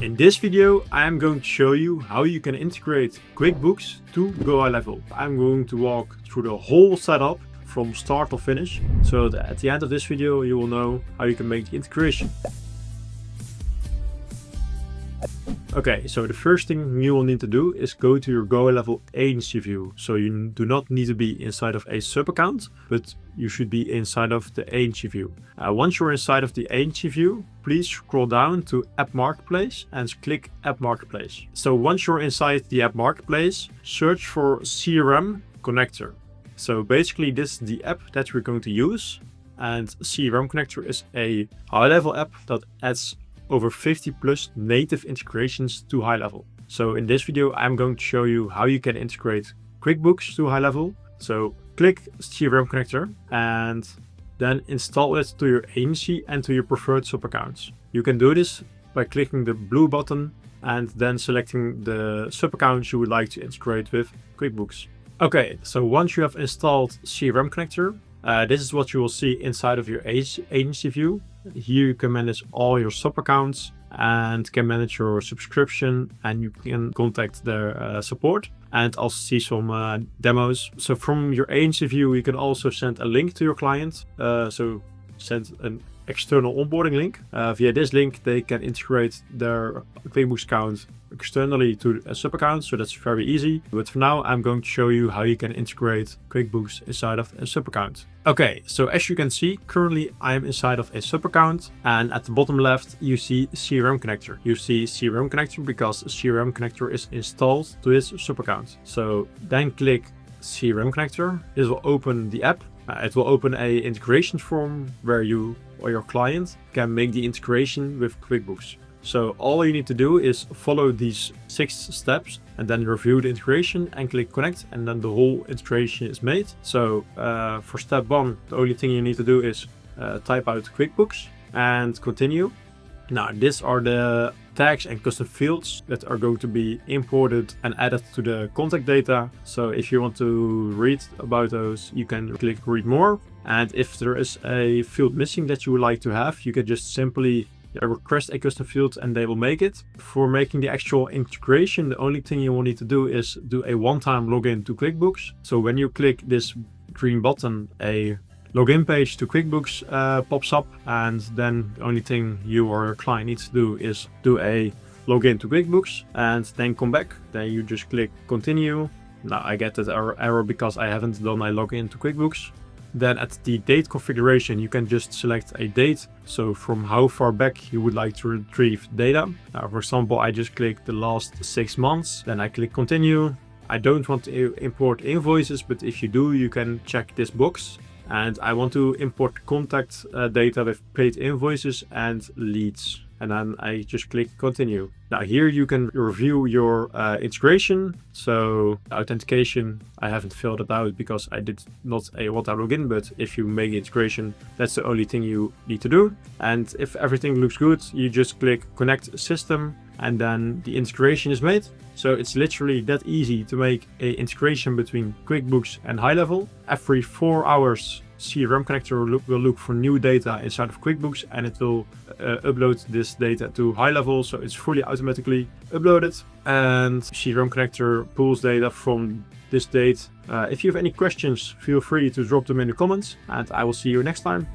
In this video, I am going to show you how you can integrate QuickBooks to GoHighLevel. I'm going to walk through the whole setup from start to finish, so that at the end of this video you will know how you can make the integration. Okay, so the first thing you will need to do is go to your GoHighLevel agency view. So you do not need to be inside of a sub account, but you should be inside of the agency view. Once you're inside of the agency view, please scroll down to App Marketplace and click App Marketplace. So once you're inside the App Marketplace, search for CRM Connector. So basically this is the app that we're going to use, and CRM Connector is a high-level app that adds over 50 plus native integrations to HighLevel. So in this video, I'm going to show you how you can integrate QuickBooks to HighLevel. So click CRM Connector and then install it to your agency and to your preferred sub accounts. You can do this by clicking the blue button and then selecting the sub accounts you would like to integrate with QuickBooks. Okay, so once you have installed CRM Connector, this is what you will see inside of your agency view. Here you can manage all your sub accounts and can manage your subscription, and you can contact their support and also see some demos. So from your agency view, you can also send a link to your client. So send an external onboarding link. Via this link, they can integrate their QuickBooks account externally to a sub account, so that's very easy. But for now, I'm going to show you how you can integrate QuickBooks inside of a sub account. Okay, so as you can see, currently I'm inside of a sub account, and at the bottom left you see CRM Connector. You see CRM Connector because CRM Connector is installed to this sub account. So then click CRM Connector. This will open the app. It will open a integration form where you or your client can make the integration with QuickBooks. So all you need to do is follow these 6 steps and then review the integration and click connect, and then the whole integration is made. So for step 1, the only thing you need to do is type out QuickBooks and continue. Now these are the tags and custom fields that are going to be imported and added to the contact data. So if you want to read about those, you can click read more. And if there is a field missing that you would like to have, you can just simply request a custom field and they will make it. For making the actual integration, the only thing you will need to do is do a one-time login to QuickBooks. So when you click this green button, a login page to QuickBooks pops up, and then the only thing you or your client needs to do is do a login to QuickBooks and then come back. Then you just click continue. Now I get that error because I haven't done my login to QuickBooks. Then at the date configuration, you can just select a date. So from how far back you would like to retrieve data. Now, for example, I just click the last 6 months. Then I click continue. I don't want to import invoices, but if you do, you can check this box. And I want to import contact data with paid invoices and leads. And then I just click continue. Now here you can review your integration. So authentication, I haven't filled it out because I did not a one-time login, but if you make integration, that's the only thing you need to do. And if everything looks good, you just click connect system, and then the integration is made. So it's literally that easy to make an integration between QuickBooks and HighLevel. Every 4 hours, CRM Connector will look for new data inside of QuickBooks, and it will upload this data to HighLevel, so it's fully automatically uploaded. And CRM Connector pulls data from this date. If you have any questions, feel free to drop them in the comments, and I will see you next time.